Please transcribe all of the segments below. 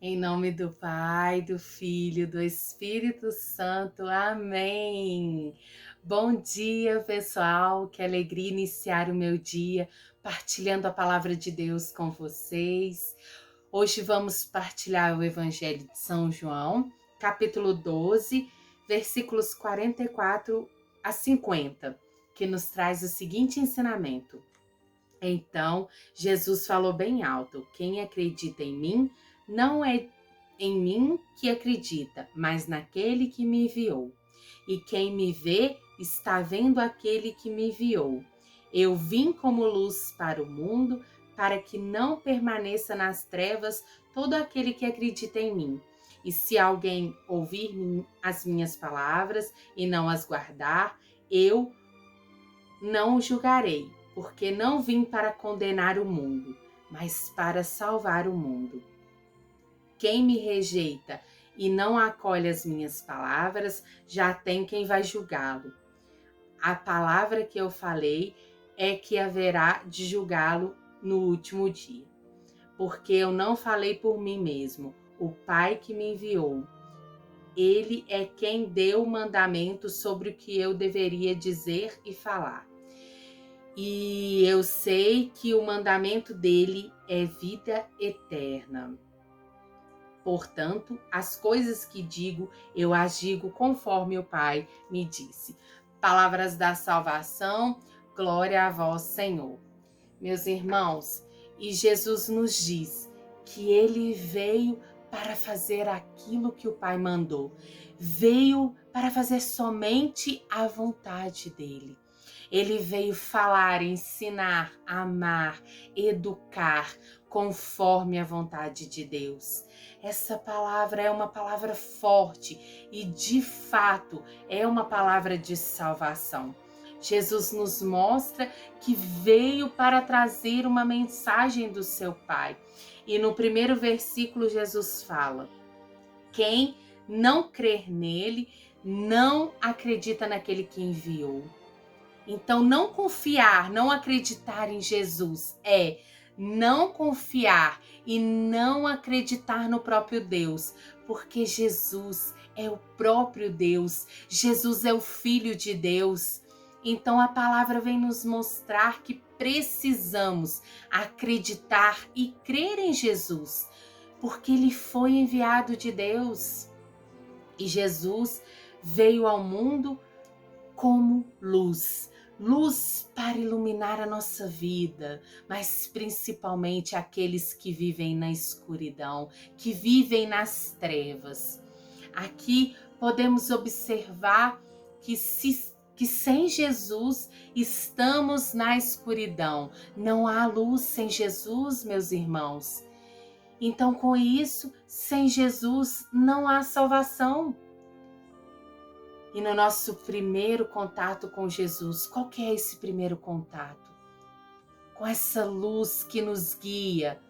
Em nome do Pai, do Filho, do Espírito Santo. Amém. Bom dia, pessoal. Que alegria iniciar o meu dia partilhando a palavra de Deus com vocês. Hoje vamos partilhar o Evangelho de São João, capítulo 12, versículos 44 a 50, que nos traz o seguinte ensinamento. Então, Jesus falou bem alto: quem acredita em mim, não é em mim que acredita, mas naquele que me enviou. E quem me vê, está vendo aquele que me enviou. Eu vim como luz para o mundo, para que não permaneça nas trevas todo aquele que acredita em mim. E se alguém ouvir as minhas palavras e não as guardar, eu não o julgarei, porque não vim para condenar o mundo, mas para salvar o mundo. Quem me rejeita e não acolhe as minhas palavras, já tem quem vai julgá-lo. A palavra que eu falei é que haverá de julgá-lo no último dia. Porque eu não falei por mim mesmo, o Pai que me enviou. Ele é quem deu o mandamento sobre o que eu deveria dizer e falar. E eu sei que o mandamento dele é vida eterna. Portanto, as coisas que digo, eu as digo conforme o Pai me disse. Palavras da salvação, glória a vós, Senhor. Meus irmãos, e Jesus nos diz que ele veio para fazer aquilo que o Pai mandou. Veio para fazer somente a vontade dele. Ele veio falar, ensinar, amar, educar conforme a vontade de Deus. Essa palavra é uma palavra forte e, de fato, é uma palavra de salvação. Jesus nos mostra que veio para trazer uma mensagem do seu Pai. E no primeiro versículo, Jesus fala: quem não crer nele, não acredita naquele que enviou. Então, não confiar, não acreditar em Jesus é não confiar e não acreditar no próprio Deus, porque Jesus é o próprio Deus, Jesus é o Filho de Deus. Então, a palavra vem nos mostrar que precisamos acreditar e crer em Jesus, porque ele foi enviado de Deus. E Jesus veio ao mundo como luz. Luz para iluminar a nossa vida, mas principalmente aqueles que vivem na escuridão, que vivem nas trevas. Aqui podemos observar que sem Jesus estamos na escuridão. Não há luz sem Jesus, meus irmãos. Então, com isso, sem Jesus não há salvação. E no nosso primeiro contato com Jesus, qual que é esse primeiro contato? Com essa luz que nos guia,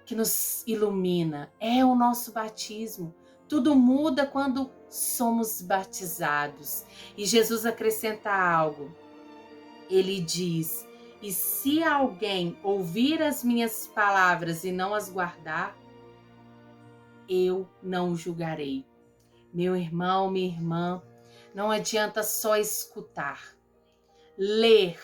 que nos ilumina. É o nosso batismo. Tudo muda quando somos batizados. E Jesus acrescenta algo. Ele diz: e se alguém ouvir as minhas palavras e não as guardar, eu não o julgarei. Meu irmão, minha irmã, não adianta só escutar, ler.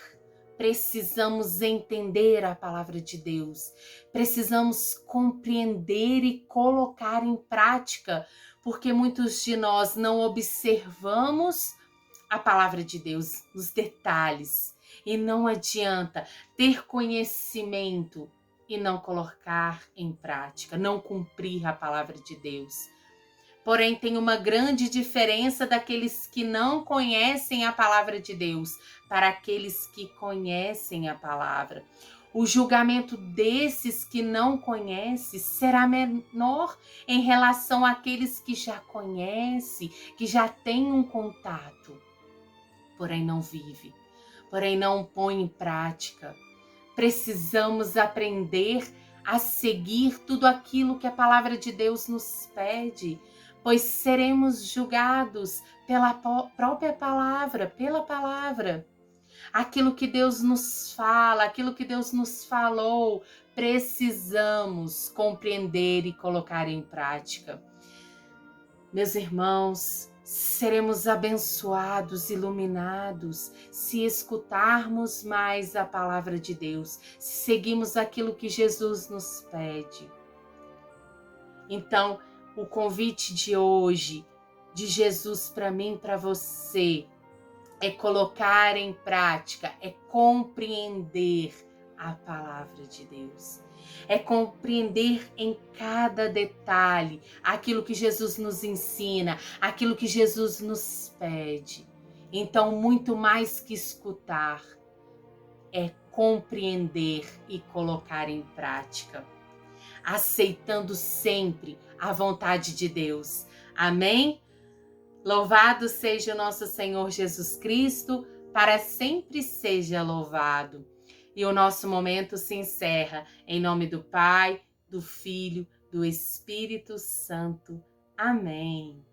Precisamos entender a palavra de Deus. Precisamos compreender e colocar em prática, porque muitos de nós não observamos a palavra de Deus, os detalhes. E não adianta ter conhecimento e não colocar em prática, não cumprir a palavra de Deus. Porém, tem uma grande diferença daqueles que não conhecem a palavra de Deus para aqueles que conhecem a palavra. O julgamento desses que não conhecem será menor em relação àqueles que já conhecem, que já têm um contato, porém não vive, porém não põe em prática. Precisamos aprender a seguir tudo aquilo que a palavra de Deus nos pede, pois seremos julgados pela própria palavra, pela palavra. Aquilo que Deus nos fala, aquilo que Deus nos falou, precisamos compreender e colocar em prática. Meus irmãos, seremos abençoados, iluminados, se escutarmos mais a palavra de Deus, se seguirmos aquilo que Jesus nos pede. Então, o convite de hoje, de Jesus para mim, para você, é colocar em prática, é compreender a palavra de Deus. É compreender em cada detalhe aquilo que Jesus nos ensina, aquilo que Jesus nos pede. Então, muito mais que escutar, é compreender e colocar em prática, aceitando sempre a vontade de Deus. Amém? Louvado seja o nosso Senhor Jesus Cristo, para sempre seja louvado. E o nosso momento se encerra em nome do Pai, do Filho, do Espírito Santo. Amém.